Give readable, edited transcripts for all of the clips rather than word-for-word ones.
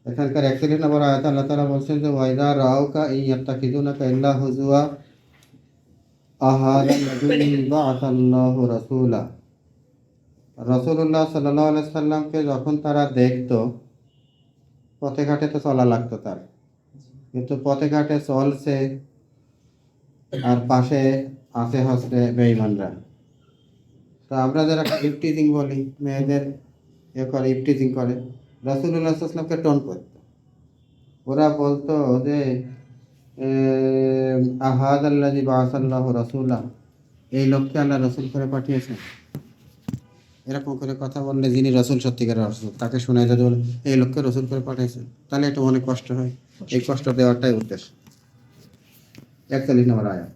এখানকার 41 নম্বর আয়াতে আল্লাহ তাআলা বলছেন যে ওয়াইদা রাউকা ইয়াত্তাখিযুনাকা ইল্লা হুজুয়া আহাদাল্লাযী বা'আসাল্লাহু রাসূলা। রাসূলুল্লাহ সাল্লাল্লাহু আলাইহি সাল্লামকে যখন তারা দেখতো, পথে ঘাটে তো চলা লাগতো তার, কিন্তু পথে ঘাটে চলছে আর পাশে আছে হচ্ছে বেঈমানরা। তো আমরা যারা ইফটিজিং বলি, মেয়েদের করে ইফটিজিং করে, রাসূলুল্লাহ সাল্লাল্লাহু আলাইহি ওয়াসাল্লামকে টোন করতো। ওরা বলতো যে আহাদাল্লাযী বা'আসাল্লাহু রাসূলা, এই লোককে আল্লাহ রসুল করে পাঠিয়েছেন। এরকম করে কথা বললে যিনি রসুল, সত্যিকারের রসুল, তাকে শোনায় যদি বলে এই লোককে রসুল করে পাঠিয়েছেন, তাহলে একটু অনেক কষ্ট হয়। এই কষ্ট দেওয়াটাই উদ্দেশ্য। 41 নম্বর আয়াত।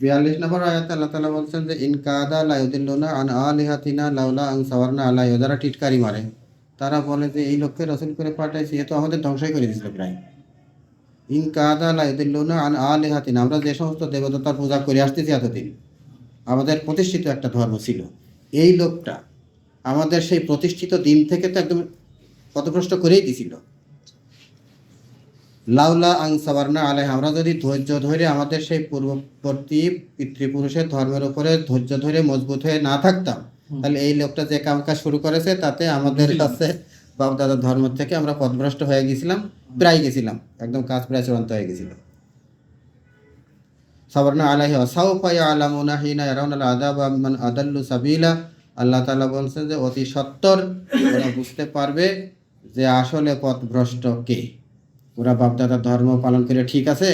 42 নম্বর আয়াতে আল্লাহ তাআলা বলছেন যে ইন কাদা লা ইউদিল্লুনা আন আলিহাতিনা লাউলা আন সাওয়ারনা আলাইহি। যারা টিটকারি মারে, তারা বলে যে এই লোককে রসুল করে পাঠাইছি, এ তো আমাদের ধ্বংসই করে দিয়েছিল প্রায়। ইন কাদা লা ইউদিল্লুনা আন আলিহাতিনা, আমরা যে সমস্ত দেবতার পূজা করে আসতেছি এতদিন, আমাদের প্রতিষ্ঠিত একটা ধর্ম ছিল, এই লোকটা আমাদের সেই প্রতিষ্ঠিত দিন থেকে তো একদম পথভ্রষ্ট করেই দিছিল। লাউলা আং সাবারনা আলাইহি, আমরা যদি ধৈর্য ধরে আমাদের সেই পূর্ববর্তী পিতৃপুরুষের ধর্মের উপরে ধৈর্য ধরে মজবুত হয়ে না থাকতাম, তাহলে এই লোকটা যে কাজ শুরু করেছে তাতে আমাদের কাছে বাপ দাদার ধর্ম থেকে আমরা পথভ্রষ্ট হয়ে গেছিলাম, প্রায় গেছিলাম, একদম কাজ প্রায় চূড়ান্ত হয়ে গেছিল। সাবারনা আলাইহি ওয়া সাওফা ইয়ালামুনা হিনা ইয়ারাউনাল আযাবা মান আদাল্লু সাবিলা। আল্লাহ তাআলা বলছেন যে অতি সত্বর ওরা বুঝতে পারবে যে আসলে পথভ্রষ্ট কে। ওরা বাপদাদার ধর্ম পালন করে ঠিক আছে,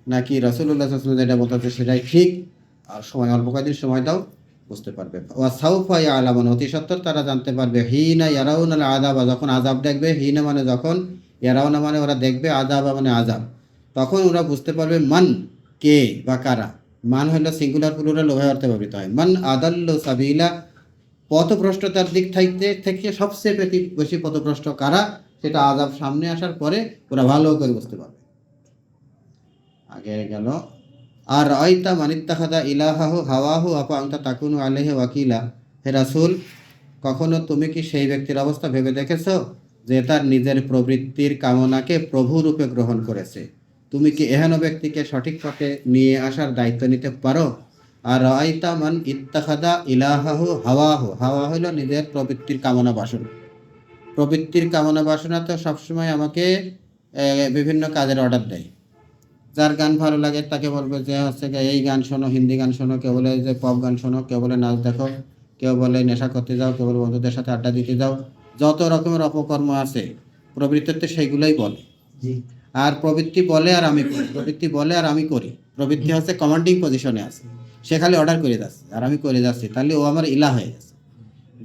নাকি রাসূলুল্লাহ সাল্লাল্লাহু আলাইহি ওয়াসাল্লাম যেটা বলতেছে সেটাই ঠিক। আর সময় অল্প কয়েকদিন সময় দাও, বুঝতে পারবে। ওয়া সাওফা ইয়ালামুন, অতি সত্বর তারা জানতে পারবে। হিনা ইয়ারাউনাল আযাবা, যখন আযাব দেখবে। হিনা মানে যখন, ইয়ারাউনা মানে ওরা দেখবে, আযাবা মানে আযাব। তখন ওরা বুঝতে পারবে মান, কে বা কারা। মান হলো সিঙ্গুলার প্লুরাল উভয় অর্থে ব্যবহৃত হয়। মান আদাল্লু সাবিলা, পথভ্রষ্টতার দিক থেকে সবচেয়ে বেশি পথভ্রষ্ট কারা, সেটা আযাব সামনে আসার পরে ওরা ভালো করে বুঝতে পারবে। আগে গেল আর রাআইতা মান ইত্তাখাযা ইলাহাহু হাওয়াহু আফা আনতা তাকুনু আলাইহি ওয়াকিলা। হে রাসূল, কখনো তুমি কি সেই ব্যক্তির অবস্থা ভেবে দেখেছো যে তার নিজের প্রবৃত্তির কামনাকে প্রভু রূপে গ্রহণ করেছে? তুমি কি এহেন ব্যক্তিকে সঠিক পথে নিয়ে আসার দায়িত্ব নিতে পারো? আর রাআইতা মান ইত্তাখাযা ইলাহাহু হাওয়াহু, হাওয়া হলো নিজের প্রবৃত্তির কামনা বাসনা। প্রবৃত্তির কামনা বাসনা তো সবসময় আমাকে বিভিন্ন কাজের অর্ডার দেয়। যার গান ভালো লাগে তাকে বলবে যে হচ্ছে এই গান শোনো, হিন্দি গান শোনো, কেউ বলে যে পপ গান শোনো, কেউ বলে নাচ দেখো, কেউ বলে নেশা করতে যাও, কেউ বলে বন্ধুদের সাথে আড্ডা দিতে যাও। যত রকমের অপকর্ম আছে প্রবৃত্তিতে সেইগুলোই বলে। আর প্রবৃত্তি বলে আর আমি করি, প্রবৃত্তি বলে আর আমি করি। প্রবৃত্তি হচ্ছে কমান্ডিং পজিশনে আছে, সে খালি অর্ডার করে যাচ্ছে আর আমি করে যাচ্ছি, তাহলে ও আমার ইলাহ হয়ে গেছে।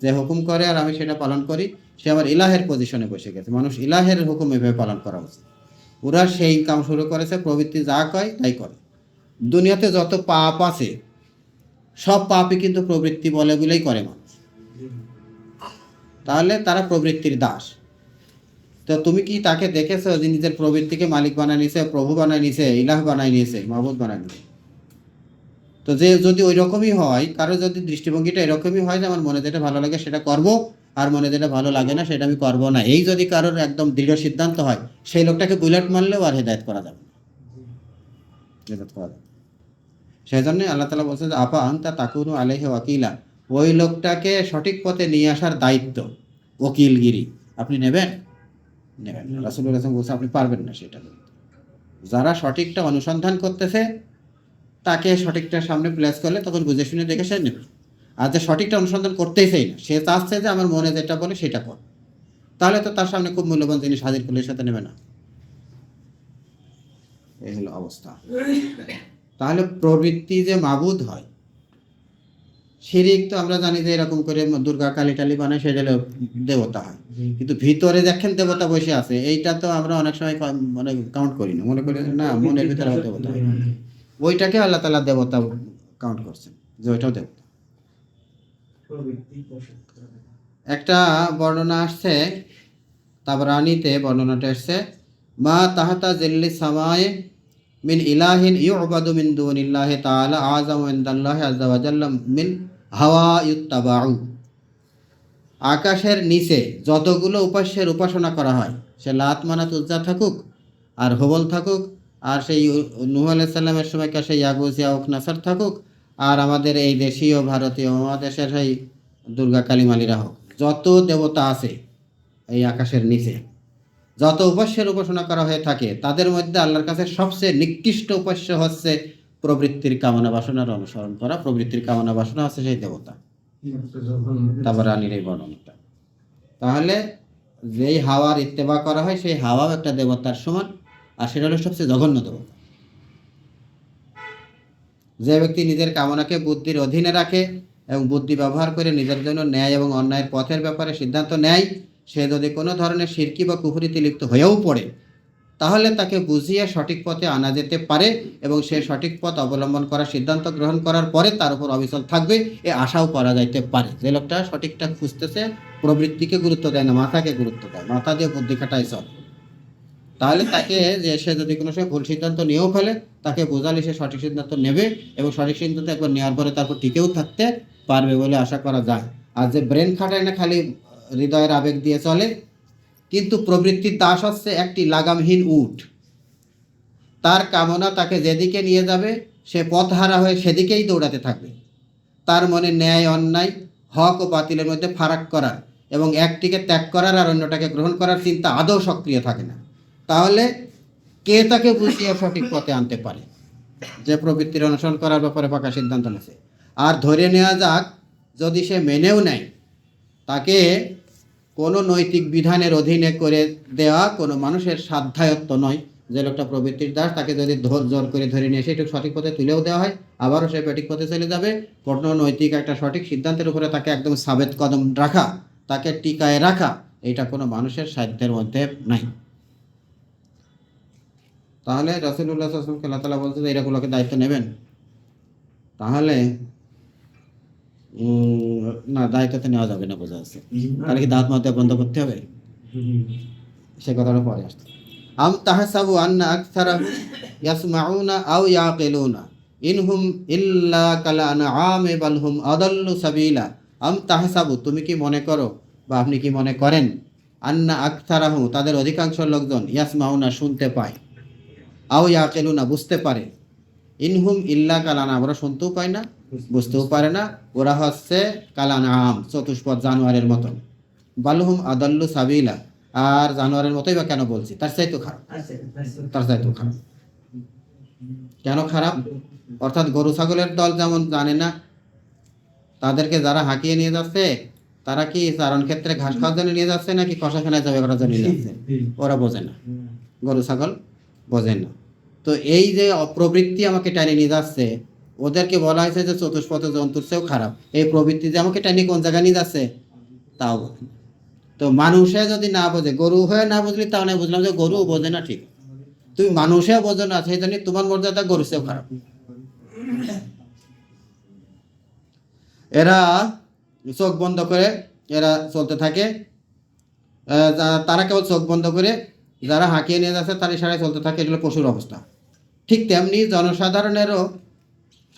যে হুকুম করে আর আমি সেটা পালন করি, সে আমার ইলাহের পজিশনে বসে গেছে। মানুষ ইলাহের হুকুম এভাবে পালন করা উচিত। ওরা সেই কাম শুরু করেছে, প্রবৃত্তি যা কয় তাই করে। দুনিয়াতে যত পাপ আছে সব পাপই কিন্তু প্রবৃত্তি বলে বলেই করে মানুষ। তাহলে তারা প্রবৃত্তির দাস। তো তুমি কি তাকে দেখেছো যে নিজের প্রবৃত্তিকে মালিক বানায় নিছে, প্রভু বানায় নিছে, ইলাহ বানায় নিয়েছে, মাহবুদ বানায় নিয়েছে? তো যে যদি ওই রকমই হয়, কারো যদি দৃষ্টিভঙ্গিটা এরকমই হয় যে আমার মনে যেটা ভালো লাগে সেটা করব, আর মনে যেটা ভালো লাগে না সেটা আমি করব না, এই যদি কারোর একদম দৃঢ় সিদ্ধান্ত হয়, সেই লোকটাকে বুলেট মারলেও আর হেদায়েত করা যাবে না, হেদায়েত করা যাবে। সেই জন্য আল্লাহ তাআলা বলছেন যে আফা আনতা তাকুনু আলাইহি ওয়াকিলা, ওই লোকটাকে সঠিক পথে নিয়ে আসার দায়িত্ব, ওকিলগিরি আপনি নেবেন? নেবেন না। রাসূলুল্লাহ সাল্লাল্লাহু আলাইহি ওয়াসাল্লাম বলছেন আপনি পারবেন না সেটা করতে। যারা সঠিকটা অনুসন্ধান করতেছে তাকে সঠিকটার সামনে প্লেস করলে তখন বুঝে শুনে দেখে সে নেবে। আর যে সঠিকটা অনুসন্ধান করতেই চাই না, সে চাচ্ছে যে আমার মনে যেটা বলে সেটা কর, তাহলে তো তার সামনে খুব মূল্যবান জিনিস হাজির করলে সাথে নেবে না। এই হলো অবস্থা। তাহলে প্রবৃত্তি যে মাবুদ হয়, শিরিক তো আমরা জানি যে এরকম করে দুর্গা কালী টালি বানায় সেটা দেবতা হয়, কিন্তু ভিতরে দেখেন দেবতা বসে আছে, এইটা তো আমরা অনেক সময় মানে কাউন্ট করি না, মনে করি না মনের ভিতরে দেবতা হয়, ওইটাকে আল্লাহ তাআলা দেবতা কাউন্ট করছেন যে ওইটাও দেবতা। একটা বর্ণনা আসছে তাবরানীতে, বর্ণনাটা আসছে মা তাহাতা জিল্লি সামায়ে মিন ইলাহিন ইউবাদু মিন দুনিল্লাহি তাআলা আযামু ইনদাল্লাহি আযজা ওয়া জাল্লা মিন হাওয়া ইত্তাবাউ। আকাশের নিচে যতগুলো উপাস্যের উপাসনা করা হয়, সে লাত মানাত উজ্জা থাকুক আর হবল থাকুক, আর সেই নূহ আলাইহিস সালামের সময়কার সেই ইয়াগুজ ইয়াউক নাসার থাকুক, আর আমাদের এই দেশীয় ভারতীয় মহাদেশের সেই দুর্গা কালী মালিরা হোক, যত দেবতা আছে এই আকাশের নিচে, যত উপাস্যের উপাসনা করা হয়ে থাকে, তাদের মধ্যে আল্লাহর কাছে সবচেয়ে নিকৃষ্ট উপাস্য হচ্ছে প্রবৃত্তির কামনা বাসনার অনুসরণ করা। প্রবৃত্তির কামনা বাসনা হচ্ছে সেই দেবতা। তাবারানীর এই বর্ণনাটা। তাহলে যেই হাওয়ার ইত্তেবা করা হয় সেই হাওয়াও একটা দেবতার সমান, আর সেটা হলো সবচেয়ে জঘন্য দেবতা। যে ব্যক্তি নিজের কামনাকে বুদ্ধির অধীনে রাখে এবং বুদ্ধি ব্যবহার করে নিজের জন্য ন্যায় এবং অন্যায়ের পথের ব্যাপারে সিদ্ধান্ত নেয়, সে যদি কোনো ধরনের শিরকি বা কুফরিতে লিপ্ত হয়েও পড়ে, তাহলে তাকে বুঝিয়ে সঠিক পথে আনা যেতে পারে এবং সে সঠিক পথ অবলম্বন করার সিদ্ধান্ত গ্রহণ করার পরে তার উপর অবিচল থাকবে, এ আশাও করা যাইতে পারে। যে লোকটা সঠিকটা খুঁজতেছে, প্রবৃত্তিকে গুরুত্ব দেয় না, মাথাকে গুরুত্ব দেয়, মাথা দিয়ে বুদ্ধি খাটায় চলে, তাহলে তাকে যে সে যদি কোনো সময় ভুল সিদ্ধান্ত নিয়েও ফেলে, তাকে বোঝালে সে সঠিক সিদ্ধান্ত নেবে এবং সঠিক সিদ্ধান্ত একবার নেওয়ার পরে তারপর টিকেও থাকতে পারবে বলে আশা করা যায়। আর যে ব্রেন খাটায় না, খালি হৃদয়ের আবেগ দিয়ে চলে, কিন্তু প্রবৃত্তির দাস হচ্ছে একটি লাগামহীন উট। তার কামনা তাকে যেদিকে নিয়ে যাবে, সে পথহারা হয়ে সেদিকেই দৌড়াতে থাকবে। তার মনে ন্যায় অন্যায়, হক ও বাতিলের মধ্যে ফারাক করার এবং একটিকে ত্যাগ করার আর অন্যটাকে গ্রহণ করার চিন্তা আদৌ সক্রিয় থাকে না। তাহলে কে তাকে বুঝিয়ে সঠিক পথে আনতে পারে, যে প্রবৃত্তির অনুসরণ করার ব্যাপারে পাকা সিদ্ধান্ত নিয়েছে? আর ধরে নেওয়া যাক, যদি সে মেনেও নেয়, তাকে কোনো নৈতিক বিধানের অধীনে করে দেওয়া কোনো মানুষের সাধ্যায়ত্ত নয়। যে লোকটা প্রবৃত্তির দাস, তাকে যদি জোর করে ধরে নিয়ে এসে একটু সঠিক পথে তুলেও দেওয়া হয়, আবারও সে সঠিক পথে চলে যাবে। কোনো নৈতিক একটা সঠিক সিদ্ধান্তের উপরে তাকে একদম সাবেত কদম রাখা, তাকে টিকায় রাখা, এটা কোনো মানুষের সাধ্যের মধ্যে নাই। তাহলে রাসূলুল্লাহ সাল্লাল্লাহু আলাইহি ওয়াসাল্লামকে আল্লাহ তাআলা বলছে যে এরগুলোকে দায়িত্ব নেবেন। তাহলে না, দায়িত্বতে নেওয়া যাবে না, বোঝা যাচ্ছে। তাহলে কি দাঁত মাতে বন্ধ করতে হবে? সে কথাটা পরে আসছে। আম তাহসাবু আন্না আকসারাহুম ইয়াসমাউনা আও ইয়াকিলুনা ইনহুম ইল্লা কাল আনআমি বাল হুম আদাল্লু সাবিলা। আম তাহসাবু, তুমি কি মনে করো বা আপনি কি মনে করেন, আন্না আকসারাহুম, তাদের অধিকাংশ লোকজন, ইয়াসমাউনা, শুনতে পায়, আও ইয়াকিলুনা, বুঝতে পারে, ইনহুম ইল্লা কাল আনআম, ওরা শুনতেও পায় না, বুঝতেও পারে না, ওরা হচ্ছে কাল আনআম, চতুষ্পদ জানোয়ারের মতন, বালহুম আদাল্লু সাবিলা, আর জানোয়ারের মতোই বা কেন বলছি, তার চাইতেও খারাপ, তার চাইতেও খারাপ। কেন খারাপ? অর্থাৎ গরু ছাগলের দল যেমন জানে না, তাদেরকে যারা হাঁকিয়ে নিয়ে যাচ্ছে, তারা কি চারণ ক্ষেত্রে ঘাস খাওয়ার জন্য নিয়ে যাচ্ছে নাকি কষাখানায় জবাই করার জন্য নিয়ে যাচ্ছে, ওরা বোঝে না, গরু ছাগল বোঝে না। তো এই যে প্রবৃত্তি আমাকে টানে নিয়ে যাচ্ছে, ওদেরকে বলা হয়েছে যে চতুষ্পদ জন্তুর চেয়েও খারাপ। এই প্রবৃত্তি যে আমাকে টানি কোন জায়গায় নিয়ে যাচ্ছে তাও বোঝে না। তো মানুষে যদি না বোঝে, গরু হয়ে না বুঝলি, তাহলে বুঝলাম যে গরু বোঝে না, ঠিক, তুমি মানুষে বোঝো না, সেই জন্য তোমার মর্যাদা গরু চেয়েও খারাপ। এরা চোখ বন্ধ করে এরা চলতে থাকে, তারা কেবল চোখ বন্ধ করে, যারা হাঁকিয়ে নিয়ে যাচ্ছে তার ইশারায় চলতে থাকে, এগুলো পশুর অবস্থা। ঠিক তেমনি জনসাধারণেরও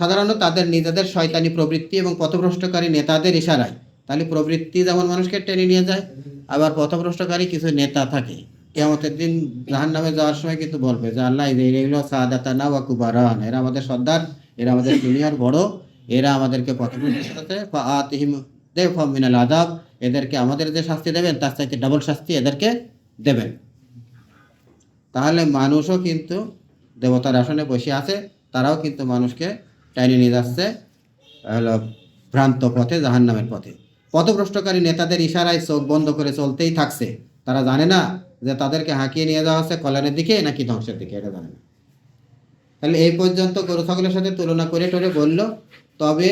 সাধারণত তাদের নিজেদের শয়তানি প্রবৃত্তি এবং পথভ্রষ্টকারী নেতাদের ইশারায়। তাহলে প্রবৃত্তি যেমন মানুষকে টেনে নিয়ে যায়, আবার পথভ্রষ্টকারী কিছু নেতা থাকে, কিয়ামতের দিন জাহান্নামে যাওয়ার সময় কিন্তু বলবে যে আল্লাহ এগুলো সাদাতানা ওয়া কুবারান, এরা আমাদের সর্দার, এরা আমাদের সিনিয়র বড়, এরা আমাদেরকে পথভ্রষ্ট করতে, ফাআতিহিম দাইফাম মিনাল আযাব, এদেরকে আমাদের যে শাস্তি দেবেন তার চাইতে ডাবল শাস্তি এদেরকে দেবেন। তাহলে মানুষও কিন্তু দেবতার আসনে বসে আছে, তারাও কিন্তু মানুষকে টাইনে নিয়ে যাচ্ছে হলো ভ্রান্ত পথে, জাহান্নামের পথে। পথভ্রষ্টকারী নেতাদের ইশারায় চোখ বন্ধ করে চলতেই থাকছে। তারা জানে না যে তাদেরকে হাঁকিয়ে নিয়ে যাওয়া হচ্ছে কল্যাণের দিকে নাকি ধ্বংসের দিকে, এটা জানে না। তাহলে এই পর্যন্ত গরু ছাগলের সাথে তুলনা করে টরে বলল, তবে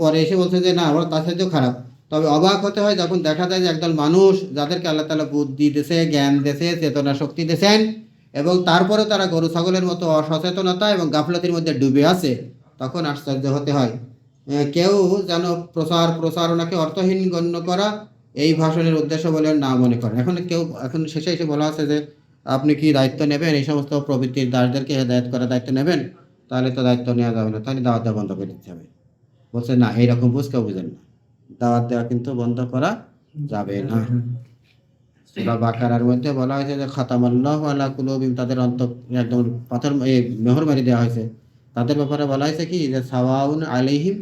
পরে এসে বলছে যে না, ওরা তার সাথেও খারাপ। তবে অবাক হতে হয় যখন দেখা যায় যে একদল মানুষ, যাদেরকে আল্লাহ তাআলা বুদ্ধি দিয়েছে, জ্ঞান দিয়েছে, চেতনা শক্তি দিয়েছেন, এবং তারপরে তারা গরু ছাগলের মতো অসচেতনতা এবং গাফলতির মধ্যে ডুবে আছে, তখন আশ্চর্য হতে হয়। কেউ যেন প্রচারণাকে অর্থহীন গণ্য করা এই ভাষণের উদ্দেশ্য বলে না মনে করেন। এখন শেষে এসে বলা আছে যে আপনি কি দায়িত্ব নেবেন, এই সমস্ত প্রবৃত্তির দাসদেরকে হেদায়েত করার দায়িত্ব নেবেন? তাহলে তো দায়িত্ব নেওয়া যাবে না, তাহলে দাওয়াত বন্ধ করে দিতে হবে। বলছে না, এইরকম বুঝ কেউ বুঝেন না, দাওয়াত দেওয়া কিন্তু বন্ধ করা যাবে না। সূরা বাকারার মধ্যে বলা হয়েছে যে খাতামাল্লাহু আলা কুলুবিহিম, তাদের অন্তর একদম পাথর মোহর মেরে দেওয়া হয়েছে। তাদের ব্যাপারে বলা হয়েছে কি যে সাওয়াউন আলাইহিম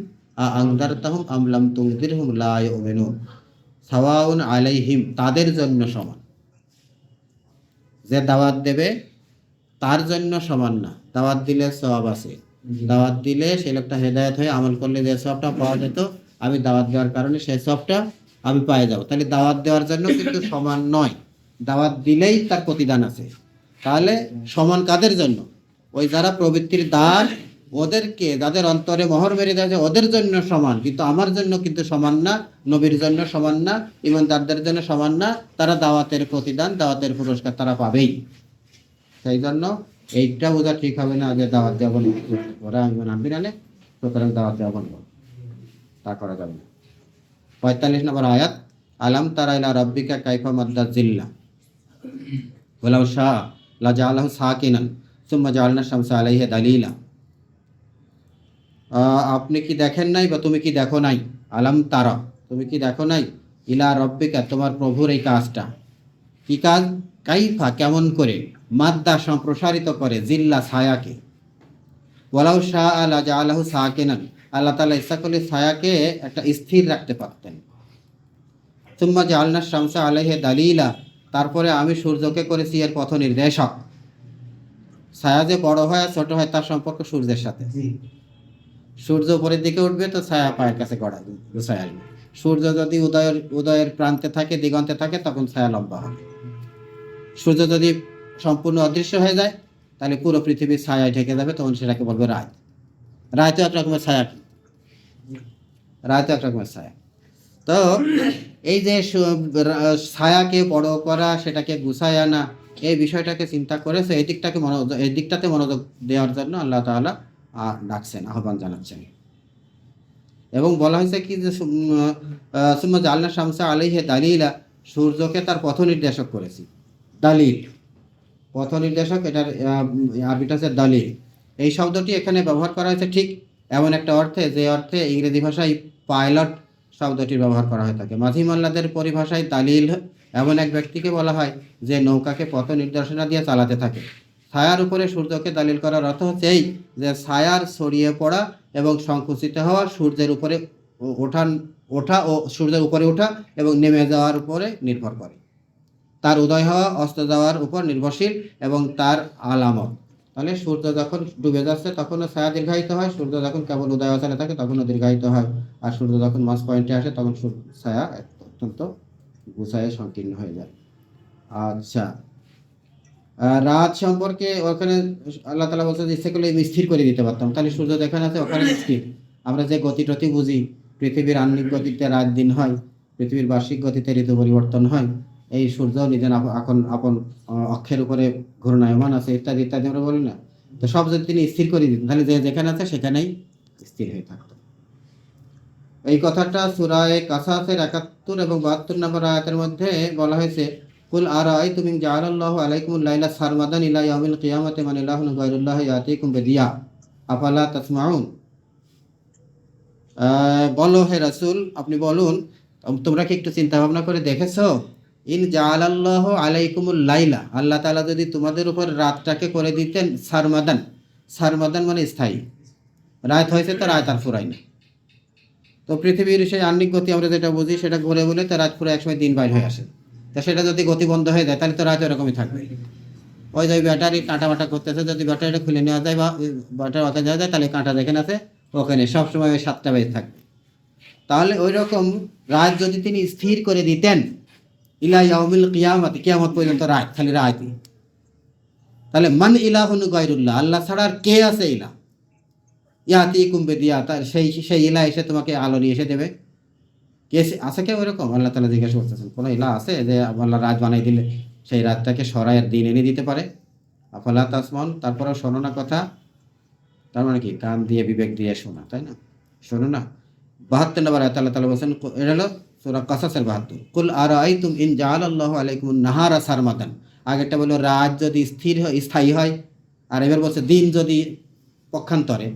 আনজারতাহুম আম লাম তুনজিরহুম লা ইউমিনুন। সাওয়াউন আলাইহিম, তাদের জন্য সমান, যে দাওয়াত দেবে তার জন্য সমান না। দাওয়াত দিলে সওয়াব আছে, দাওয়াত দিলে সেই লোকটা হেদায়েত হয়ে আমল করলে যে সওয়াবটা পাওয়া যেত, আমি দাওয়াত দেওয়ার কারণে সেই সওয়াবটা আমি পেয়ে যাব। তাহলে দাওয়াত দেওয়ার জন্য কিন্তু সমান নয়, দাওয়াত দিলেই তার প্রতিদান আছে। তাহলে সমান কাদের জন্য? ওই যারা প্রবৃত্তির দ্বার, ওদেরকে, যাদের অন্তরে মোহর মেরে দেওয়া যায় ওদের জন্য সমান, কিন্তু আমার জন্য কিন্তু সমান না, নবীর জন্য সমান না, ইমানদারদের জন্য সমান না। তারা দাওয়াতের প্রতিদান, দাওয়াতের পুরস্কার তারা পাবেই। সেই জন্য এইটা বোঝা ঠিক হবে না যে দাওয়াত দেওয়া বন্ধ, ওরা ইমান আনবি নালে, সুতরাং দাওয়াত দেওয়া বন্ধ, তা করা যাবে না। 45 নম্বর আয়াত, আলাম তারা ইলা রাব্বিকা কাইফা মাদ্দা জিল্লা ওয়ালাউ শাআ লাজাআলাহু সাকিনান সুম্মা জাআলনা শামসা আলাইহি দালিলা। আপনি কি দেখেন নাই, বা তুমি কি দেখো নাই, আলাম তারা, তুমি কি দেখো নাই, ইলা রব্বিকা, তোমার প্রভুর এই কাজটা। কি কাজ? কাইফা, কেমন করে, মাদ্দা, সম্প্রসারিত করে, জিল্লা, ছায়াকে, ওয়ালাউ শাআ লাজাআলাহু সাকিনান, আল্লাহ তাআলা ইচ্ছা করলে ছায়াকে একটা স্থির রাখতে পারতেন। সুম্মা জাআলনা শামসা আলাইহি দালিলা, তারপরে আমি সূর্যকে করেছি এর পথ নির্দেশক। ছায়া যে বড় হয় আর ছোট হয় তার সম্পর্ক সূর্যের সাথে। সূর্য উপরের দিকে উঠবে তো ছায়া পায়ের কাছে গুছায় আসবে। সূর্য যদি উদয়ের প্রান্তে থাকে, দিগন্তে থাকে, তখন ছায়া লম্বা হবে। সূর্য যদি সম্পূর্ণ অদৃশ্য হয়ে যায় তাহলে পুরো পৃথিবীর ছায়ায় ঢেকে যাবে, তখন সেটাকে বলবে রাত। রাত এক রকমের ছায়া, রাত এক রকমের ছায়া। তো এই যে ছায়াকে বড় করা, সেটাকে গুছায় আনা, এই বিষয়টাকে চিন্তা করেছে, এই দিকটাতে মনোযোগ দেওয়ার জন্য আল্লাহ তাআলা ডাকছেন, আহ্বান জানাচ্ছেন। এবং বলা হয়েছে কি যে সুম্মা জাআলনা শামসা আলাইহি দালিলা, সূর্যকে তার পথ নির্দেশক করেছি। দালিল, পথ নির্দেশক, এটার আরবিটা হচ্ছে দালিল। এই শব্দটি এখানে ব্যবহার করা হয়েছে ঠিক এমন একটা অর্থে, যে অর্থে ইংরেজি ভাষায় পাইলট শব্দটির ব্যবহার করা হয়ে থাকে। মাঝি মাল্লাদের পরিভাষায় দালিল এমন এক ব্যক্তিকে বলা হয় যে নৌকাকে পথ নির্দেশনা দিয়ে চালাতে থাকে। ছায়ার উপরে সূর্যকে দালিল করার অর্থ হচ্ছে এই যে ছায়ার ছড়িয়ে পড়া এবং সংকুচিত হওয়া, সূর্যের উপরে ওঠা ও সূর্যের উপরে ওঠা এবং নেমে যাওয়ার উপরে নির্ভর করে, তার উদয় হওয়া অস্ত যাওয়ার উপর নির্ভরশীল এবং তার আলামত। তাহলে সূর্য যখন ডুবে যাচ্ছে তখনও ছায়া দীর্ঘায়িত হয়, সূর্য যখন কেবল উদয় অবস্থানে থাকে তখনও দীর্ঘায়িত হয়, আর সূর্য যখন মাঝ পয়েন্টে আসে তখন ছায়া অত্যন্ত গুছায় সংকীর্ণ হয়ে যায়। আচ্ছা, রাত সম্পর্কে ওখানে আল্লাহ তাআলা বলছে যে ইচ্ছে করলে স্থির করে দিতে পারতাম, তাহলে সূর্য যেখানে আছে ওখানে স্থির। আমরা যে গতি বুঝি, পৃথিবীর আহ্নিক গতিতে রাত দিন হয়, পৃথিবীর বার্ষিক গতিতে ঋতু পরিবর্তন হয়, এই সূর্য নিজের আপন অক্ষের উপরে ঘূর্ণায়মান আছে, ইত্যাদি ইত্যাদি আমরা বলি না। তো সব যদি তিনি স্থির করে দিতেন তাহলে যে যেখানে আছে সেখানেই স্থির হয়ে থাকতো। এই কথাটা সূরা কাসাসের 71 এবং 72 নম্বর আয়াতের মধ্যে বলা হয়েছে, কুল আরাআইতুম ইন জাআলাল্লাহু আলাইকুমুল লাইলা সারমাদান ইলা ইয়াউমিল কিয়ামাতি মান ইলাহুন গায়রুল্লাহি ইয়াতিকুম বিদিয়া আফালা তাসমাউন। বলো হে রাসূল, আপনি বলুন, তোমরা কি একটু চিন্তা ভাবনা করে দেখেছো, ইন জাআলাল্লাহু আলাইকুমুল লাইলা, আল্লাহ তাআলা যদি তোমাদের উপর রাতটাকে করে দিতেন সারমাদান, সারমাদান মানে স্থায়ী, রাত হয়েছে তো রাত আর ফুরায় না। তো পৃথিবীর সেই আহ্নিক গতি আমরা যেটা বুঝি সেটা ঘুরে বলে তো রাত পুরো একসময় দিন বাইর হয়ে আসে। তা সেটা যদি গতি বন্ধ হয়ে যায় তাহলে তো রাত এরকমই থাকবে। ওই যে ব্যাটারি কাঁটা করতেছে, যদি ব্যাটারিটা খুলে নেওয়া যায় বা ব্যাটারি ওখানে যাওয়া যায় তাহলে কাঁটা যেখানে আছে ওখানে সবসময় ওই 7টা বেজে থাকবে। তাহলে ওই রকম রাত যদি তিনি স্থির করে দিতেন ইলা ইয়াউমিল কিয়ামাতি, কিয়ামত পর্যন্ত রাত, খালি রাতই, তাহলে মান ইলাহুন গায়রুল্লাহ, আল্লাহ ছাড়া আর কে আছে ইলাহ, ইয়াতিকুম বিদিয়া, তার সেই ইলাহ এসে তোমাকে আলো নিয়ে এসে দেবে, কে আছে কেউ এরকম? আল্লাহ তাআলা জিজ্ঞাসা করতেছেন, কোনো ইলাহ আছে যে আল্লাহ রাত বানাই দিলে সেই রাতটাকে সরায় আর দিন এনে দিতে পারে? আফালা তাসমাউন, তারপরেও শোনো না কথা। তার মানে কি? কান দিয়ে বিবেক দিয়ে শোনা, তাই না? শোনো না। 72 নম্বর আয়াত আল্লাহ তাআলা বলেন, এটা হলো সূরা কাসাসের 72, কুল আরাআইতুম ইন জাআলাল্লাহু আলাইকুমুন নাহারা সারমাদান। আগেরটা বলল রাত যদি স্থায়ী হয়, আর এবার বলছে দিন যদি পক্ষান্তরে,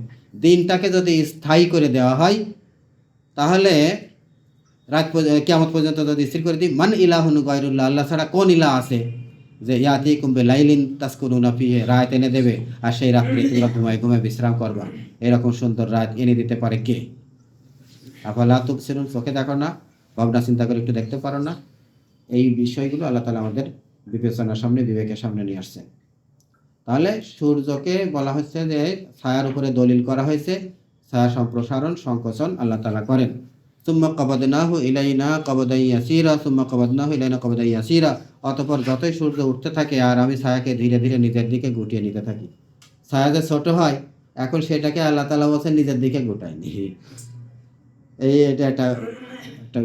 দিনটাকে যদি স্থায়ী করে দেওয়া হয় তাহলে কিয়ামত পর্যন্ত যদি স্থির করে দিই, মান ইলাহুন গায়রুল্লাহ, আল্লাহ ছাড়া কোন ইলাহ আছে যে ইয়াতিকুম বিলাইলিন তাসকুনুনা ফিহি, রাত এনে দেবে আর সেই রাত্রে তোমরা ঘুমায় ঘুমায় বিশ্রাম করবা, এরকম সুন্দর রাত এনে দিতে পারে কে? আফালা তুবসিরুন, চোখে দেখো না, ভাবনা চিন্তা করে একটু দেখতে পারো না? এই বিষয়গুলো আল্লাহ তাআলা আমাদের বিবেচনার সামনে, বিবেকের সামনে নিয়ে আসছেন। তাহলে সূর্যকে বলা হচ্ছে যে ছায়ার উপরে দলিল করা হয়েছে, ছায়া সম্প্রসারণ সংকোচন আল্লাহ তাআলা করেন। সুম্মা কাবাদনাহু ইলাইনা কাবাদান ইয়াসিরা, সুম্মা কাবাদনাহু ইলাইনা কাবাদান ইয়াসিরা, অতঃপর যতই সূর্য উঠতে থাকে আর আমি ছায়াকে ধীরে ধীরে নিজের দিকে গুটিয়ে নিতে থাকি। ছায়া যে ছোট হয়, এখন সেটাকে আল্লাহ তাআলা বলছেন নিজের দিকে গুটায়নি। এটা একটা একটা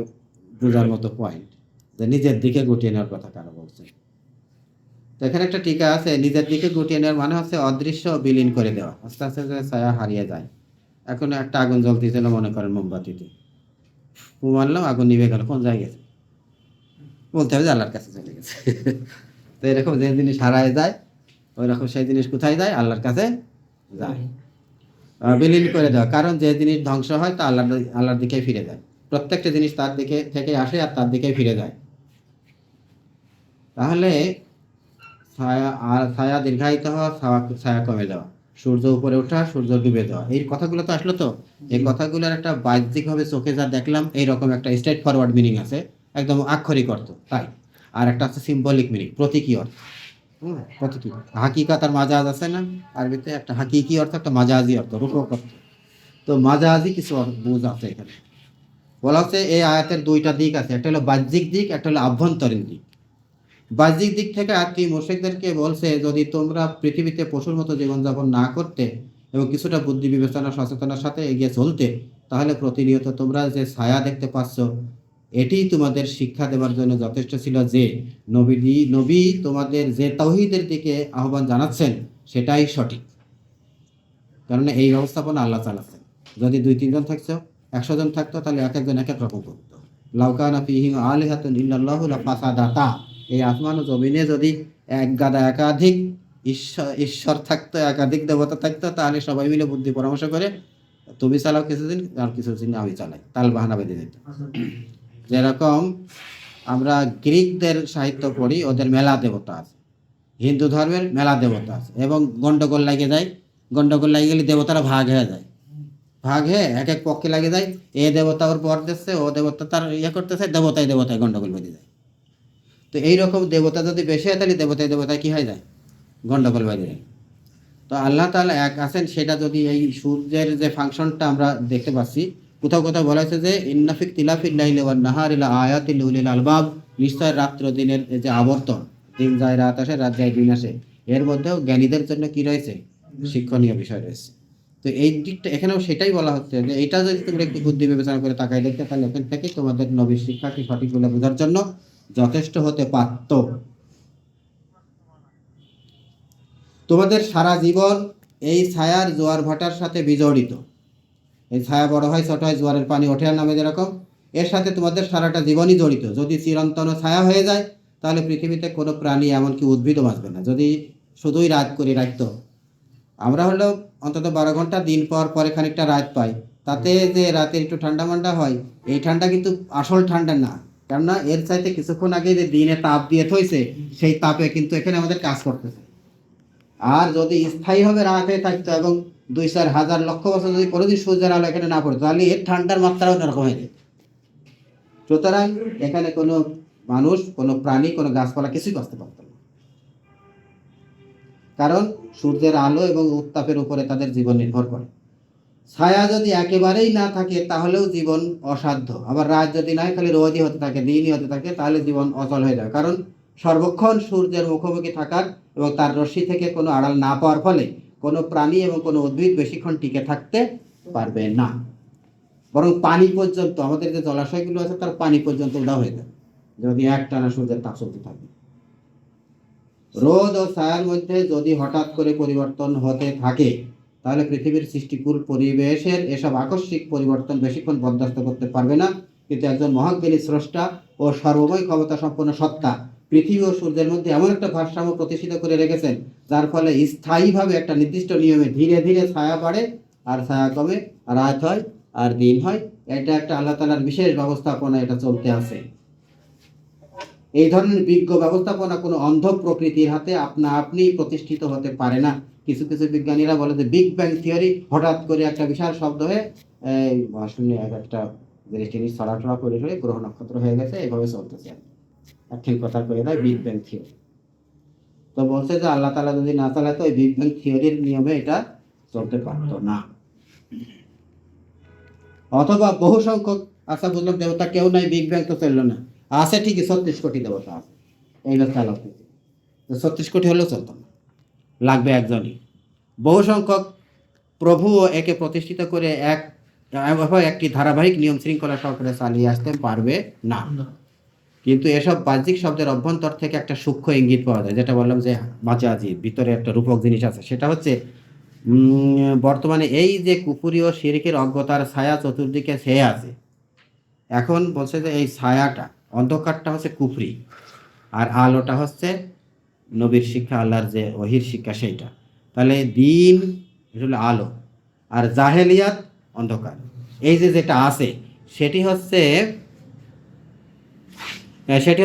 বোঝার মতো পয়েন্ট, যে নিজের দিকে গুটিয়ে নেওয়ার কথা কারা বলছে। তো এখানে একটা টিকা আছে, নিজের দিকে গুটিয়ে নেওয়ার মানে হচ্ছে অদৃশ্য বিলীন করে দেওয়া, আস্তে আস্তে যে ছায়া হারিয়ে যায়। এখন একটা আগুন জ্বলতেছিল মনে করেন মোমবাতিতে, ফু মারলাম, আগুন নিভে গেল, কোন জায়গায় গেছে? বলতে হবে যে আল্লাহর কাছে চলে গেছে। তো এরকম যে জিনিস হারায় যায়, ওই রকম সেই জিনিস কোথায় যায়? আল্লাহর কাছে যায়। বিলীন করে দেওয়া, কারণ যে জিনিস ধ্বংস হয় তা আল্লাহর দিকে ফিরে যায়। প্রত্যেকটা জিনিস তার দিকে থেকে আসে আর তার দিকে ফিরে যায়। তাহলে ছায়া দীর্ঘায়িত হওয়া, ছায়া কমে যাওয়া, সূর্য উপরে ওঠা, সূর্য ডুবে যাওয়া, এই কথাগুলো তো আসলো। তো এই কথাগুলোর একটা বাহ্যিকভাবে চোখে যা দেখলাম এইরকম একটা স্ট্রেট ফরওয়ার্ড মিনিং আছে, একদম আক্ষরিক অর্থ তাই, আর একটা আছে সিম্বলিক মিনিং, প্রতীকী অর্থ। প্রতীকী, হাকিকাত আর মাজাজ আছে না আরবিতে, একটা হাকিকি অর্থ, একটা মাজাজি অর্থ, রূপক অর্থ। তো মাজাজি কিছু বুঝ আছে এখানে। বলা হচ্ছে এই আয়াতের দুইটা দিক আছে, একটা হলো বাহ্যিক দিক, একটা হলো আভ্যন্তরীণ দিক। বাহ্যিক দিক থেকে আয়াতটি মুশরিকদেরকে বলছে, যদি তোমরা পৃথিবীতে পশুর মতো জীবনযাপন না করতে এবং কিছুটা বুদ্ধি বিবেচনা সচেতনার সাথে এগিয়ে চলতে, তাহলে প্রতিনিয়ত তোমরা যে ছায়া দেখতে পাচ্ছ, এটিই তোমাদের শিক্ষা দেওয়ার জন্য যথেষ্ট ছিল যে নবী তোমাদের যে তাওহীদের দিকে আহ্বান জানাচ্ছেন সেটাই সঠিক। কারণ এই ব্যবস্থাপনা আল্লাহ চালাচ্ছেন। যদি 2-3 জন থাকতো, 100 জন থাকতো, তাহলে এক একজন এক এক রকম করতো। লাউ কানা ফীহিমা আলিহাতুন ইল্লাল্লাহু লাফাসাদাতা, এই আসমান ও জমিনে যদি এক গাদা একাধিক ঈশ্বর থাকতো, একাধিক দেবতা থাকতো, তাহলে সবাই মিলে বুদ্ধি পরামর্শ করে তুমি চালাও কিছুদিন, আর কিছুদিন আমি চালাই, তাল বাহানা বেঁধে যেত। যেরকম আমরা গ্রিকদের সাহিত্য পড়ি, ওদের মেলা দেবতা আছে, হিন্দু ধর্মের মেলা দেবতা আছে, এবং গন্ডগোল লাগে যায়। গন্ডগোল লাগে গেলে দেবতারা ভাগ হয়ে যায়, ভাগ হয়ে এক এক পক্ষে লাগে যায়। এ দেবতা ওর পর দিচ্ছে, ও দেবতা তার করতেছে, দেবতায় গন্ডগোল বেঁধে যায়। তো এইরকম দেবতা যদি বেশি হয়, তাহলে দেবতায় কি হয়ে যায়? গন্ডগোল বেঁধে যায়। তো আল্লাহ তাআলা এক আছেন, সেটা যদি এই সূর্যের যে ফাংশনটা আমরা দেখতে পাচ্ছি, কোথাও কোথাও বলা হয়েছে যে ইন্না ফি ইখতিলাফিল লাইলি ওয়ান নাহারি লাআয়াতিল লিউলিল আলবাব, নিশ্চয় রাত্র দিনের যে আবর্তন, দিন যায় রাত আসে, রাত যায় দিন আসে, এর মধ্যেও জ্ঞানীদের জন্য কি রয়েছে? শিক্ষণীয় বিষয় রয়েছে। তো এই দিকটা এখানেও সেটাই বলা হচ্ছে যে এটা যদি তোমরা একটু বুদ্ধি বিবেচনা করে তাকাই দেখতে, তাহলে এখান থেকে তোমাদের নবীর শিক্ষাকে সঠিক বলে বোঝার জন্য যথেষ্ট হতে পারত। তোমাদের সারা জীবন এই ছায়ার জোয়ার ভাটার সাথে বিজড়িত। এই ছায়া বড় হয়, ছোট হয়, জোয়ারের পানি ওঠে আর নামে, যেরকম এর সাথে তোমাদের সারাটা জীবনই জড়িত। যদি চিরন্তন ছায়া হয়ে যায়, তাহলে পৃথিবীতে কোনো প্রাণী, এমনকি উদ্ভিদও বাঁচবে না। যদি শুধুই রাত করে রাখতো, আমরা হলেও অন্তত 12 ঘন্টা দিন পর পরে খানিকটা রাত পাই, তাতে যে রাতে একটু ঠান্ডা মান্ডা হয়, এই ঠান্ডা কিন্তু আসল ঠান্ডা না। কেননা এর চাইতে কিছুক্ষণ আগে যে দিনে তাপ দিয়ে থইছে, সেই তাপে কিন্তু এখানে আমাদের কাজ করতেছে। আর যদি স্থায়ীভাবে রাত হয়ে থাকতো এবং 2-4 হাজার লক্ষ বছর যদি কোনোদিন সূর্যের আলো এখানে না পড়তো, তাহলে এর ঠান্ডার মাত্রাও এরকম হয়ে যেত। সুতরাং এখানে কোনো মানুষ, কোনো প্রাণী, কোনো গাছপালা কিছুই বাঁচতে পারত না, কারণ সূর্যের আলো এবং উত্তাপের উপরে তাদের জীবন নির্ভর করে। ছায়া যদি একেবারেই না থাকে, তাহলেও জীবন অসাধ্য। আবার রাত যদি নাই, খালি রোদই হতে থাকে, দিনই হতে থাকে, তাহলে জীবন অচল হয়ে যায়। কারণ সর্বক্ষণ সূর্যের মুখোমুখি থাকার এবং তার রশ্মি থেকে কোনো আড়াল না পাওয়ার ফলে কোনো প্রাণী এবং কোনো উদ্ভিদ বেশিক্ষণ টিকে থাকতে পারবে না। বরং পানি পর্যন্ত, আমাদের যে জলাশয়গুলো আছে তার পানি পর্যন্ত উদা হয়ে যায় যদি একটানা সূর্যের তাপ চলতে থাকে। রোদ ও ছায়ার মধ্যে যদি হঠাৎ করে পরিবর্তন হতে থাকে, তাহলে পৃথিবীর সৃষ্টিকুল পরিবেশের এসব আকস্মিক পরিবর্তন বেশিক্ষণ বরদাস্ত করতে পারবে না। কিন্তু একজন মহাজ্ঞানী স্রষ্টা ও সর্বময় ক্ষমতা সম্পন্ন সত্তা পৃথিবী ও সূর্যের মধ্যে এমন একটা ভারসাম্য প্রতিষ্ঠিত করে রেখেছেন, যার ফলে স্থায়ীভাবে একটা নির্দিষ্ট নিয়মে ধীরে ধীরে ছায়া বাড়ে আর ছায়া কমে, আর রাত হয় আর দিন হয়, এটা একটা আল্লাহ তাআলার বিশেষ ব্যবস্থাপনা, এটা চলতে আছে। এই ধরনের বিজ্ঞ ব্যবস্থাপনা কোনো অন্ধ প্রকৃতির হাতে আপনি প্রতিষ্ঠিত হতে পারে না। কিছু কিছু বিজ্ঞানীরা বলে যে বিগ ব্যাং থিওরি হঠাৎ করে একটা বিশাল শব্দ হয়ে এই মহাশূন্যে একটা জিনিস ছড়াছড়া করে গ্রহ নক্ষত্র হয়ে গেছে, এইভাবে চলতেছে। একদিন কথা কয়ে দেয় বিগ ব্যাং থিওরি। তো বলছে যে আল্লাহ তাআলা যদি না চালাতো ওই বিগ ব্যাং থিওরির নিয়মে এটা চলতে পারতো না। অথবা বহু সংখ্যক, আচ্ছা বুঝলাম দেবতা কেউ নাই, বিগ ব্যাং তো চললো না, আছে ঠিকই 36 কোটি দেবতা আছে, এইবার চালাতে 36 কোটি হলেও চলতো না, লাগবে একজনই। বহু সংখ্যক প্রভুও একে প্রতিষ্ঠিত করে একটি ধারাবাহিক নিয়ম শৃঙ্খলা সহকারে চালিয়ে আসতে পারবে না। কিন্তু এসব বাহ্যিক শব্দের অভ্যন্তর থেকে একটা সূক্ষ্ম ইঙ্গিত পাওয়া যায়, যেটা বললাম যে মাজাজি ভিতরে একটা রূপক জিনিস আছে। সেটা হচ্ছে বর্তমানে এই যে কুফরি ও শিরকের অজ্ঞতার ছায়া চতুর্দিকে ছেয়ে আছে, এখন বলছে যে এই ছায়াটা, অন্ধকারটা হচ্ছে কুফরি, আর আলোটা হচ্ছে নবীর শিক্ষা, আল্লাহর যে ওহির শিক্ষা সেইটা। তাহলে দিন হলো আলো, আর জাহেলিয়াত অন্ধকার। এই যে যেটা আছে সেটি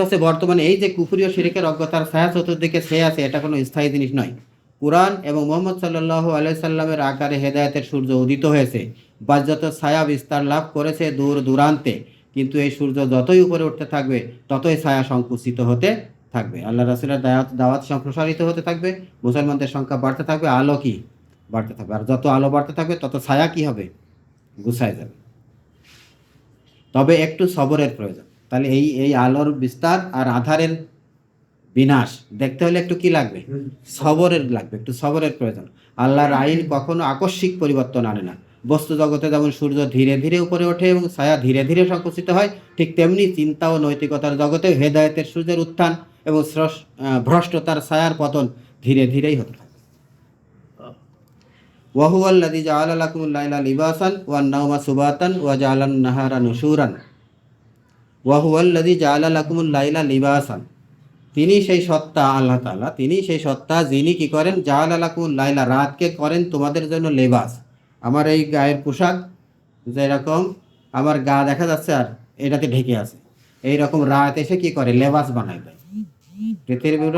হচ্ছে বর্তমানে এই যে কুফরি ও শিরকের অজ্ঞতার ছায়া চতুর্দিকে ছেয়ে আছে, এটা কোনো স্থায়ী জিনিস নয়। কুরআন এবং মুহাম্মদ সাল্লাল্লাহু আলাইহি সাল্লামের আকারে হেদায়েতের সূর্য উদিত হয়েছে, বাহ্যত ছায়া বিস্তার লাভ করেছে দূর দূরান্তে, কিন্তু এই সূর্য যতই উপরে উঠতে থাকবে ততই ছায়া সংকুচিত হতে থাকবে। আল্লাহ রাসূলের দাওয়াত সম্প্রসারিত হতে থাকবে, মুসলমানদের সংখ্যা বাড়তে থাকবে, আলো কি বাড়তে থাকবে, আর যত আলো বাড়তে থাকবে তত ছায়া কি হবে, গুছায় যাবে। তবে একটু সবরের প্রয়োজন। তাহলে এই আলোর বিস্তার আর আধারের বিনাশ দেখতে হলে একটু কি লাগবে, সবরের লাগবে, একটু সবরের প্রয়োজন। আল্লাহর আইন কখনো আকস্মিক পরিবর্তন আনে না। বস্তু জগতে যেমন সূর্য ধীরে ধীরে উপরে ওঠে এবং ছায়া ধীরে ধীরে সংকুচিত হয়, ঠিক তেমনি চিন্তা ও নৈতিকতার জগতে হেদায়েতের সূর্যের উত্থান এবং ভ্রষ্টতার ছায়ার পতন ধীরে ধীরেই হতে থাকে। ওয়াহুয়াল্লাযী জাআলা লাকুমুল লাইলা লিবাসান ওয়ান নাওমা সুবাতান ওয়া জাআলান নাহারা নুশুরান। ওয়াহুয়াল্লাযী জাআলা লাকুমুল লাইলা লিবাসান, তিনি সেই সত্তা, আল্লাহ তাআলা তিনি সেই সত্তা যিনি কি করেন, জাআলা লাকুমুল লাইলা, রাতকে করেন তোমাদের জন্য লেবাস। আমার এই গায়ের পোশাক যেরকম আমার গা দেখা যাচ্ছে আর এটাতে ঢেকে আছে, এইরকম রাত এসে কি করে, লেবাস বানায় দেয়। পৃথিবীর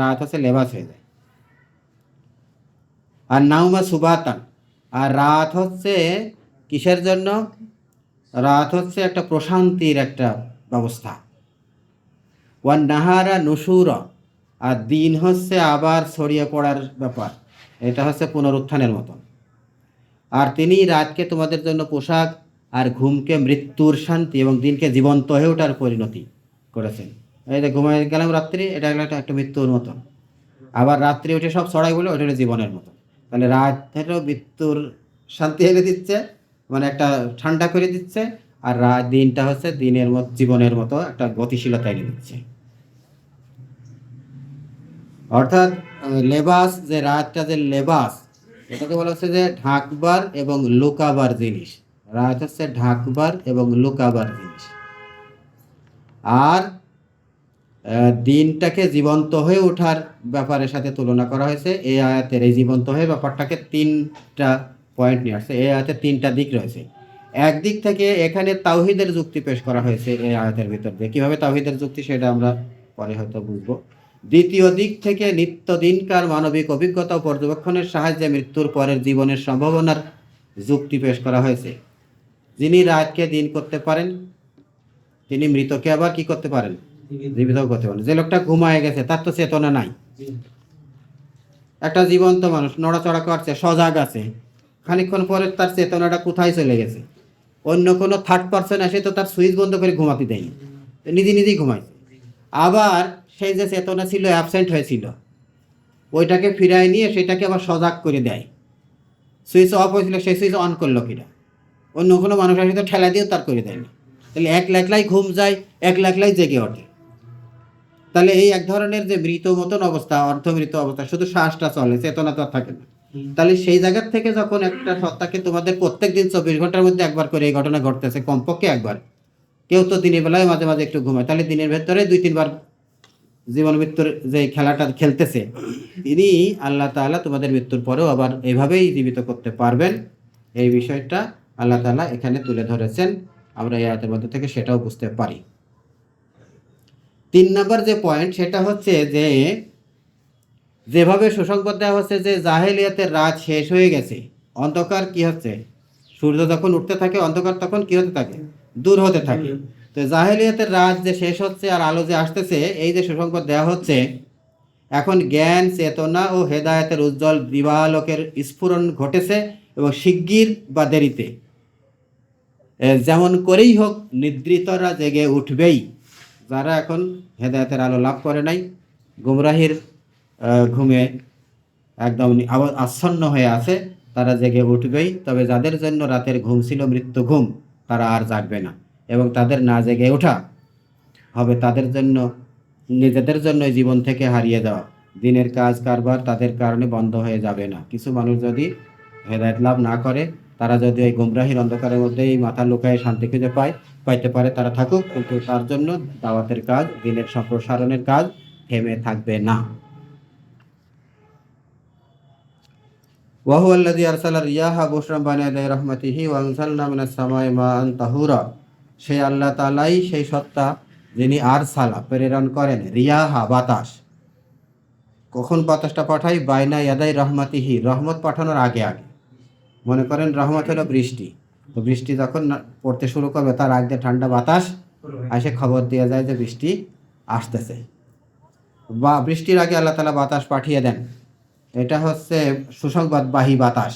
রাত হচ্ছে লেবাস হয়ে যায়। আর নাউমা সুবাতান, আর রাত হচ্ছে কিসের জন্য, রাত হচ্ছে একটা প্রশান্তির একটা ব্যবস্থা। ওয়ান নাহারা নুশুরা, আর দিন হচ্ছে আবার ছড়িয়ে পড়ার ব্যাপার, এটা হচ্ছে পুনরুত্থানের মতন। আর তিনি রাতকে তোমাদের জন্য পোশাক, আর ঘুমকে মৃত্যুর শান্তি এবং দিনকে জীবন্ত হয়ে ওঠার পরিণতি করেছেন। এই যে ঘুমাই গেলাম রাত্রি, এটা একটা মৃত্যুর মতন, আবার রাত্রি উঠে সব ছড়াই বলে ওটা হলো জীবনের মতন। তাহলে রাত হলো মৃত্যুর শান্তি এনে দিচ্ছে, মানে একটা ঠান্ডা করে দিচ্ছে, আর দিনটা হচ্ছে দিনের মতো জীবনের মতো একটা গতিশীলতা এনে দিচ্ছে। অর্থাৎ লেবাস, যে রাতটা যে লেবাস, এটাকে বলা হচ্ছে যে ঢাকবার এবং লুকাবার জিনিস। রাত হচ্ছে ঢাকবার এবং লুকাবার জিনিস। আর দিনটাকে জীবন্ত হয়ে ওঠার ব্যাপারের সাথে তুলনা করা হয়েছে। এই আয়াতের এই জীবন্ত হয়ে ব্যাপারটাকে 3টা পয়েন্ট নিয়ে আসছে। এই আয়াতের 3টা দিক রয়েছে। একদিক থেকে এখানে তাওহীদের যুক্তি পেশ করা হয়েছে এই আয়াতের ভিতর দিয়ে। কীভাবে তাওহীদের যুক্তি সেটা আমরা পরে হয়তো বুঝবো। দ্বিতীয় দিক থেকে নিত্যদিনকার মানবিক অভিজ্ঞতা ও পর্যবেক্ষণের সাহায্যে মৃত্যুর পরের জীবনের সম্ভাবনার যুক্তি পেশ করা হয়েছে। যিনি রাতকে দিন করতে পারেন তিনি মৃতকে আবার কি করতে পারেন, জীবিত করতে পারেন। যে লোকটা ঘুমায় গেছে তার তো চেতনা নাই, একটা জীবন্ত মানুষ নড়াচড়া করছে, সজাগ আছে, খানিকক্ষণ পরে তার চেতনাটা কোথায় চলে গেছে। অন্য কোনো থার্ড পার্সন এসে তো তার সুইচ বন্ধ করে ঘুমাতে দেয়নি, নিজে নিজেই ঘুমাইছে। আবার সেই যে চেতনা ছিল অ্যাবসেন্ট হয়েছিল, ওইটাকে ফিরায় নিয়ে সেটাকে আবার সজাগ করে দেয়। সুইচ অফ হয়েছিল, সেই সুইচ অন করলো কিনা, অন্য কোনো মানুষের সাথে ঠেলা দিয়েও তার করে দেয় না। তাহলে এক লাখলাই ঘুম যায়, এক লাখলাই জেগে ওঠে। তাহলে এই এক ধরনের যে মৃত মতন অবস্থা, অর্ধমৃত অবস্থা, শুধু শ্বাসটা চলে, চেতনা তো আর থাকে না। তাহলে সেই জায়গার থেকে যখন একটা সত্তাকে তোমাদের প্রত্যেক দিন 24 ঘন্টার মধ্যে একবার করে এই ঘটনা ঘটতেছে, কমপক্ষে একবার, কেউ তো দিনের বেলায় মাঝে মাঝে একটু ঘুমায়, তাহলে দিনের ভেতরে 2-3 বার জীবন মৃত্যুর যে খেলাটা খেলতেছে, তিনি আল্লাহ তাআলা তোমাদের মৃত্যুর পরেও আবার এইভাবেই জীবিত করতে পারবেন। এই বিষয়টা আল্লাহ তাআলা এখানে তুলে ধরেছেন। আমরা এই আয়াতের মধ্যে থেকে সেটাও বুঝতে পারি। 3 নম্বর যে পয়েন্ট সেটা হচ্ছে যে যেভাবে সুসংবাদ দেওয়া হচ্ছে যে জাহেলিয়াতের রাত শেষ হয়ে গেছে, অন্ধকার কি হচ্ছে, সূর্য যখন উঠতে থাকে অন্ধকার তখন কি হতে থাকে, দূর হতে থাকে। তো জাহেলিয়াতের রাত যে শেষ হচ্ছে আর আলো যে আসতেছে, এই যে সুসংবাদ দেওয়া হচ্ছে, এখন জ্ঞান চেতনা ও হেদায়েতের উজ্জ্বল দিবালোকের স্ফুরণ ঘটেছে এবং শিগগির বা দেরিতে যেমন করেই হোক নিদ্রিতরা জেগে উঠবেই। যারা এখন হেদায়েতের আলো লাভ করে নাই, গুমরাহির ঘুমে একদম আচ্ছন্ন হয়ে আছে, তারা জেগে উঠবেই। তবে যাদের জন্য রাতের ঘুম ছিল মৃত্যু ঘুম, তারা আর জাগবে না এবং তাদের না জেগে ওঠা হবে তাদের জন্য নিজেদের জন্য জীবন থেকে হারিয়ে দেওয়া। দিনের কাজ কারবার তাদের কারণে বন্ধ হয়ে যাবে না। কিছু মানুষ যদি হেদায়েত লাভ না করে, তারা যদি এই গুমরাহির অন্ধকারের মধ্যেই মাথা লুকায় শান্তি খুঁজে পাইতে পারে, তারা থাকুক, কিন্তু তার জন্য দাওয়াতের কাজ, দিনের সম্প্রসারণের কাজ থেমে থাকবে না। ওয়াহু আল্লাযী আরসালা রিয়াহা বুশরান বাইনা ইয়াদাই রাহমাতিহি ওয়া আনজালনা মিনাস সামাই মাআন তাহুরা। সেই আল্লাহ তাআলাই সেই সত্তা যিনি আরসালা প্রেরণ করেন, রিয়াহা বাতাস। কখন বাতাসটা পাঠাই? বাইনা ইয়াদাই রাহমাতিহি, রহমত পাঠানোর আগে আগে। মনে করেন রহমত হলো বৃষ্টি, তো বৃষ্টি যখন পড়তে শুরু করবে তার আগে ঠান্ডা বাতাস এসে খবর দিয়ে যায় যে বৃষ্টি আসতেছে, বা বৃষ্টির আগে আল্লাহ তাআলা বাতাস পাঠিয়ে দেন। এটা হচ্ছে সুসংবাদবাহী বাতাস।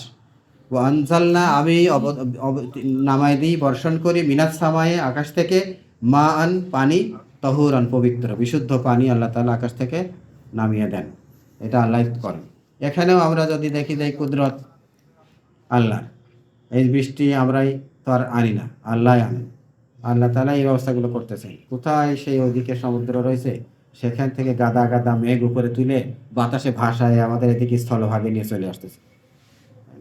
ও আনজালনা, আমি নামাই দিই, বর্ষণ করি, মিনাস সামায়ে, আকাশ থেকে, মা আন, পানি, তহুরান, পবিত্র বিশুদ্ধ পানি আল্লাহ তাআলা আকাশ থেকে নামিয়ে দেন। এটা আল্লাহ করেন। এখানেও আমরা যদি দেখি যে কুদরত আল্লাহ, এই বৃষ্টি আমরাই তো আর আনি না, আল্লাহ আনেন। আল্লাহ তাআলা এই ব্যবস্থাগুলো করতেছেন। কোথায় সেই ওইদিকে সমুদ্র রয়েছে, সেখান থেকে গাদা গাদা মেঘ উপরে তুলে বাতাসে ভাসায় আমাদের এদিকে স্থলভাগে নিয়ে চলে আসতেছে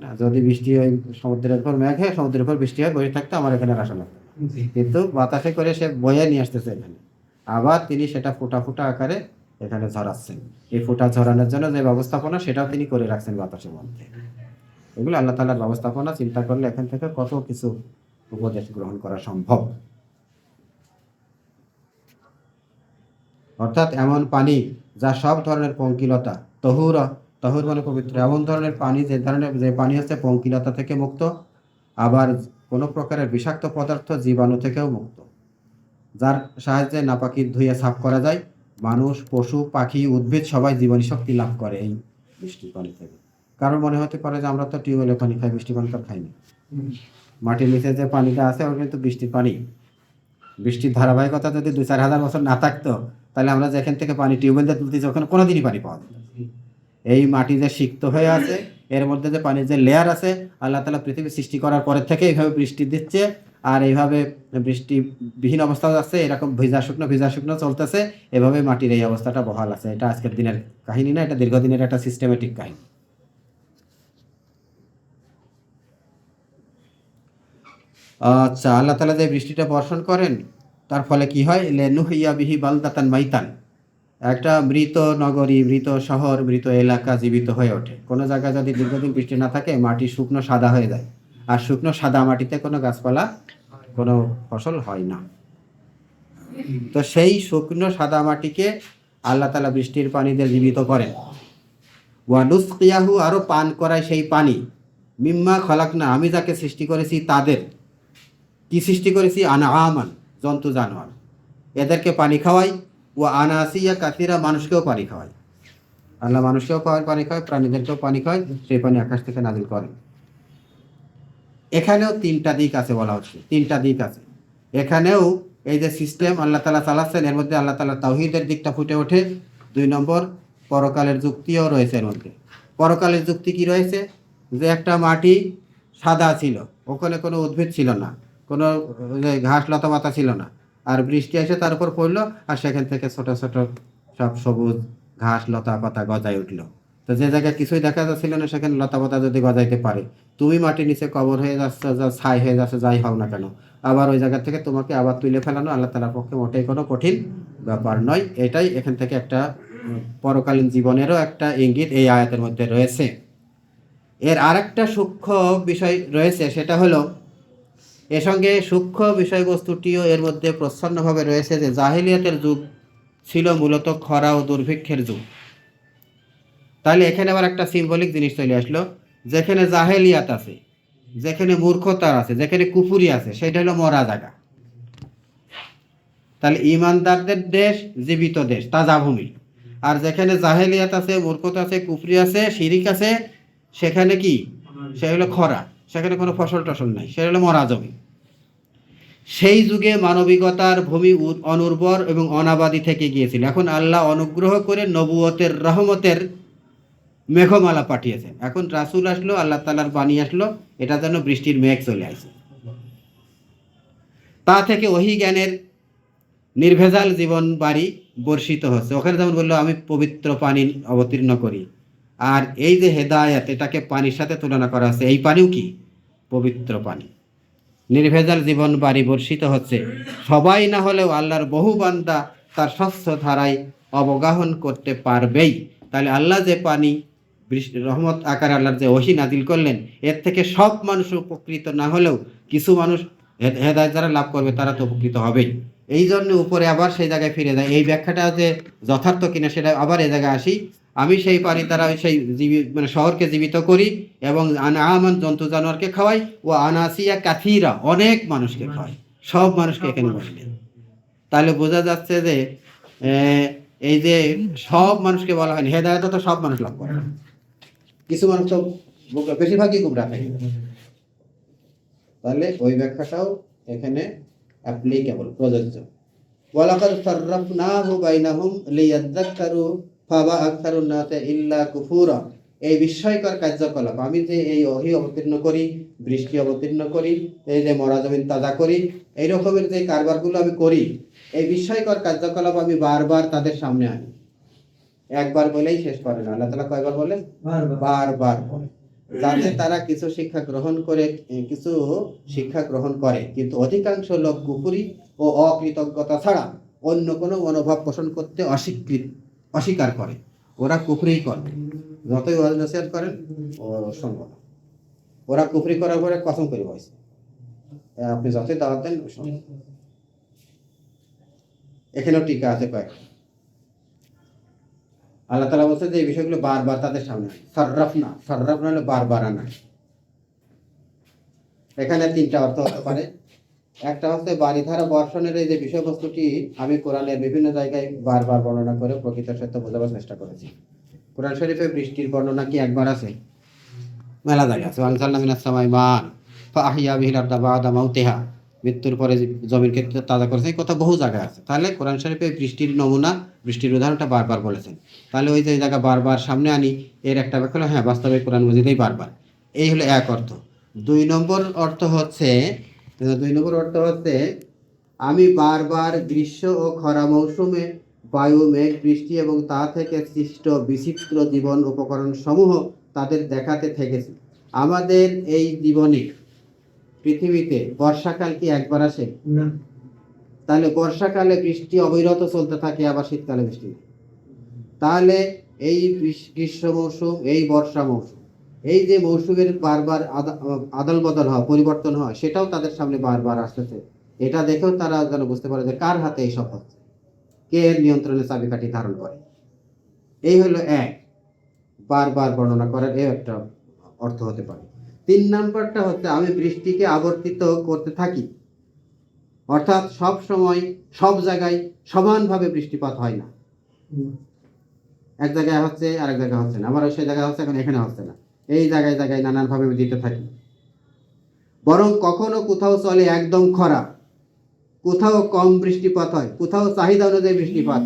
না। যদি বৃষ্টি হয় সমুদ্রের উপর মেঘ হয়, সমুদ্রের উপর বৃষ্টি হয়, বসে থাকতে আমার এখানে আসা লাগতো, কিন্তু বাতাসে করে সে বয়ে নিয়ে আসতেছে এখানে। আবার তিনি সেটা ফোঁটা ফোঁটা আকারে এখানে ঝরাচ্ছেন। এই ফোঁটা ঝরানোর জন্য যে ব্যবস্থাপনা, সেটাও তিনি করে রাখছেন বাতাসের মধ্যে। এগুলো আল্লাহ তাআলার ব্যবস্থাপনা। চিন্তা করলে এখান থেকে কত কিছু উপদেশ গ্রহণ করা সম্ভব। অর্থাৎ এমন পানি যা সব ধরনের পঙ্কিলতা, তহুর, তহুর মানে পবিত্র, এমন ধরনের পানি যে পানি হচ্ছে পঙ্কিলতা থেকে মুক্ত, আবার কোনো প্রকারের বিষাক্ত পদার্থ জীবাণু থেকেও মুক্ত, যার সাহায্যে নাপাকি ধুয়ে সাফ করা যায়। মানুষ, পশু, পাখি, উদ্ভিদ সবাই জীবনী শক্তি লাভ করে এই বৃষ্টির পানি থেকে। কারণ মনে হতে পারে যে আমরা তো টিউবওয়েলের পানি খাই, বৃষ্টির পানি তো খাইনি। মাটির নিচে যে পানিটা আছে ওটা কিন্তু বৃষ্টির পানি। বৃষ্টির ধারাবাহিকতা যদি 2-4 হাজার বছর না থাকতো, তাহলে আমরা যেখান থেকে পানি টিউবওয়েল দিয়ে তুলতেছি ওখানে কোনোদিনই পানি পাওয়া যেত না। এই মাটি যে সিক্ত হয়ে আছে, এর মধ্যে যে পানির যে লেয়ার আছে, আল্লাহ তাআলা পৃথিবী সৃষ্টি করার পরের থেকে এইভাবে বৃষ্টি দিচ্ছে, আর এইভাবে বৃষ্টি বিহীন অবস্থা যাচ্ছে, এরকম ভিজা শুকনো চলতেছে। এভাবে মাটির এই অবস্থাটা বহাল আছে। এটা আজকের দিনের কাহিনী না, এটা দীর্ঘদিনের একটা সিস্টেমেটিক কাহিনী। আচ্ছা, আল্লাহ তাআলা যে বৃষ্টিটা বর্ষণ করেন, তার ফলে কি হয়? লেনুহিয়া বিহি বালদাতান মাইতান, একটা মৃত নগরী, মৃত শহর, মৃত এলাকা জীবিত হয়ে ওঠে। কোনো জায়গায় যদি দীর্ঘদিন বৃষ্টি না থাকে, মাটি শুকনো সাদা হয়ে যায়, আর শুকনো সাদা মাটিতে কোনো গাছপালা, কোনো ফসল হয় না। তো সেই শুকনো সাদা মাটিকে আল্লাহ তাআলা বৃষ্টির পানি দিয়ে জীবিত করেন। ওয়া নুসকিয়াহু, আরও পান করায় সেই পানি, মিম্মা খলাকনা, আমি যাকে সৃষ্টি করেছি তাদের। কি সৃষ্টি করেছি? আনআমান, জন্তু জানোয়ার, এদেরকে পানি খাওয়াই। ও আনাসিয়া কাসিরা, মানুষকেও পানি খাওয়াই। আল্লাহ মানুষকেও পানি খাওয়ায়, প্রাণীদেরকেও পানি খাওয়ায়, সেই পানি আকাশ থেকে নাজিল করেন। এখানেও 3টা দিক আছে, বলা হচ্ছে 3টা দিক আছে এখানেও। এই যে সিস্টেম আল্লাহ তাআলা চালাচ্ছেন, এর মধ্যে আল্লাহ তাআলা তাওহীদের দিকটা ফুটে ওঠে। 2 নম্বর, পরকালের যুক্তিও রয়েছে এর মধ্যে। পরকালের যুক্তি কি রয়েছে? যে একটা মাটি সাদা ছিল, ওখানে কোনো উদ্ভিদ ছিল না, কোনো ঘাস লতা পাতা ছিল না, আর বৃষ্টি এসে তার উপর পড়লো, আর সেখান থেকে ছোট ছোট সব সবুজ ঘাস লতা পাতা গজায় উঠলো। তো যে জায়গায় কিছুই দেখা যাচ্ছিল না, সেখানে লতা পাতা যদি গজাইতে পারে, তুমি মাটির নিচে কবর হয়ে যাচ্ছ, যা ছাই হয়ে যাচ্ছে, যাই হও না কেন, আবার ওই জায়গা থেকে তোমাকে আবার তুলে ফেলানো আল্লাহ তাআলার পক্ষে মোটেই কোনো কঠিন ব্যাপার নয়। এটাই এখান থেকে একটা পরকালীন জীবনেরও একটা ইঙ্গিত এই আয়াতের মধ্যে রয়েছে। এর আরেকটা সূক্ষ্ম বিষয় রয়েছে, সেটা হলো এর সঙ্গে সূক্ষ্ম বিষয়বস্তুটিও এর মধ্যে প্রচ্ছন্নভাবে রয়েছে যে জাহেলিয়াতের যুগ ছিল মূলত খরা ও দুর্ভিক্ষের যুগ। তাহলে এখানে আবার একটা সিম্বলিক জিনিস চলে আসলো, যেখানে জাহেলিয়াত আছে, যেখানে মূর্খতা আছে, যেখানে কুফুরি আছে, সেটা হলো মরা জায়গা। তাহলে ইমানদারদের দেশ জীবিত দেশ, তাজা ভূমি। আর যেখানে জাহেলিয়াত আছে, মূর্খতা আছে, কুফরি আছে, শিরিক আছে, সেখানে কি, সে হলো খরা, সেখানে কোনো ফসল টসল নাই, সে হলো মরা জমি। সেই যুগে মানবিকতার ভূমি অনুর্বর এবং অনাবাদী থেকে গিয়েছিল। এখন আল্লাহ অনুগ্রহ করে নবুয়তের রহমতের মেঘমালা পাঠিয়েছেন। এখন রাসূল আসলো, আল্লাহ তাআলার বাণী আসলো, এটা যেন বৃষ্টির মেঘ চলে আসে। তা থেকে ওহী জ্ঞানের নির্ভেজাল জীবন বাড়ি বর্ষিত হচ্ছে। ওখানে যেমন বললো আমি পবিত্র পানি অবতীর্ণ করি, আর এই যে হেদায়েত, এটাকে পানির সাথে তুলনা করা হচ্ছে, এই পানিও কি পবিত্র পানি। নির্ভেজাল জীবন বাড়ি বর্ষিত হচ্ছে। সবাই না হলেও আল্লাহর বহু বান্দা তার স্বচ্ছ ধারায় অবগাহন করতে পারবেই। তাহলে আল্লাহ যে পানি রহমত আকারে আল্লাহর যে ওহী নাজিল করলেন, এর থেকে সব মানুষ উপকৃত না হলেও কিছু মানুষ হেদায়েত যারা লাভ করবে তারা তো উপকৃত হবেই। এই জন্য উপরে আবার সেই জায়গায় ফিরে যায়। এই ব্যাখ্যাটা যে যথার্থ কিনা সেটা আবার এই জায়গায় আসি। আমি সেই পানি দ্বারা সেই মানে শহরকে জীবিত করি এবং আনামান জন্তু জানোয়ারকে খাওয়াই, ও আনাসিয়া কাথিরা অনেক মানুষকে খাওয়াই, সব মানুষকে এখানে বললেন। তাহলে বোঝা যাচ্ছে যে এই যে সব মানুষকে বলা হয়নি, হেদায়েত তো সব মানুষ লাভ করে, কিছু মানুষ তো বেশিরভাগই গুমরাহ থাকে। তাহলে ওই ব্যাখ্যাটাও এখানে অ্যাপ্লিকেবল, প্রযোজ্য। ওয়ালাকাদ সাররাফনাহু বাইনাহুম লিয়াযাক্কারু ফাবা আকসারুন নাসি ইল্লা কুফুরা। এই বিস্ময়কর কার্যকলাপ, আমি যে এই ওহী অবতীর্ণ করি, বৃষ্টি অবতীর্ণ করি, এই যে মরা জমিন তাজা করি, এই রকমের যে কারবারগুলো আমি করি, এই বিস্ময়কর কার্যকলাপ আমি বারবার তাদের সামনে আনি। একবার বলেই শেষ করে না, আল্লাহ তাআলা কয়বার বলেন? বারবার বলে, যাতে তারা কিছু শিক্ষা গ্রহণ করে, কিন্তু অধিকাংশ লোক কুফরি ও অকৃতজ্ঞতা ছাড়া অন্য কোনো মনোভাব পোষণ করতে অস্বীকার করে। ওরা কুফরিই করে, যতই ওয়াজ নসিহত করেন ও শুনবো না। ওরা কুফরি করার পরে কসম করে বসে, আপনি যতই দাওয়াত দেন শুনবো। এখানেও টিকা আছে কয়েক। আল্লাহ তাআলা বলছে যে এই বিষয়গুলো বারবার তাদের সামনে সাররাফনা হলো বারবার আনা। এখানে তিনটা অর্থ হতে পারে। একটা হচ্ছে বারিধারা বর্ষণের এই যে বিষয়বস্তুটি আমি কোরআনের বিভিন্ন জায়গায় বারবার বর্ণনা করে প্রকৃত সত্য বোঝাবার চেষ্টা করেছি। কোরআন শরীফে বৃষ্টির বর্ণনা কি একবার আছে? মেলা জায়গা আছে। আনজালনা মিনাস সামাই মান ফাআহইয়া বিহিল আরদা বা'দা মাউতিহা, মৃত্যুর পরে জমিনকে তাজা করেছে, এই কথা বহু জায়গায় আছে। তাহলে কোরআন শরীফে বৃষ্টির নমুনা, বৃষ্টির উদাহরণটা বারবার বলেছেন। তাহলে ওই যে জায়গা বারবার সামনে আনি, এর একটা ব্যাখ্যা হলো হ্যাঁ, বাস্তবে কোরআন মজিদেই বারবার। এই হলো এক অর্থ। দুই নম্বর অর্থ হচ্ছে আমি বারবার গ্রীষ্ম ও খরা মৌসুমে বায়ু, মেঘ, বৃষ্টি এবং তা থেকে সৃষ্ট বিচিত্র জীবন উপকরণ সমূহ তাদের দেখাতে থেকেছি। আমাদের এই জীবনে পৃথিবীতে বর্ষাকাল কি একবার আসে? না। তাহলে বর্ষাকালে বৃষ্টি অবিরত চলতে থাকে, আবার শীতকালে বৃষ্টি নেই। তাহলে এই গ্রীষ্ম মৌসুম, এই বর্ষা মৌসুম, এই যে মৌসুমের বারবার আদল বদল হয়, পরিবর্তন হয়, সেটাও তাদের সামনে বারবার আসতেছে। এটা দেখেও তারা যেন বুঝতে পারে যে কার হাতে এইসব হচ্ছে, কে এর নিয়ন্ত্রণে চাবিকাঠি ধারণ করে। এই হলো এক, বারবার বর্ণনা করার এই একটা অর্থ হতে পারে। তিন নাম্বারটা হচ্ছে আমি বৃষ্টিকে আবর্তিত করতে থাকি, অর্থাৎ সব সময় সব জায়গায় সমানভাবে বৃষ্টিপাত হয় না। এক জায়গায় হচ্ছে, আরেক জায়গায় হচ্ছে না, আবার সেই জায়গায় হচ্ছে, এখন এখানে হচ্ছে না। এই জায়গায় জায়গায় নানানভাবে দিতে থাকি। বরং কখনো কোথাও চলে একদম খরা, কোথাও কম বৃষ্টিপাত হয়, কোথাও চাহিদা অনুযায়ী বৃষ্টিপাত।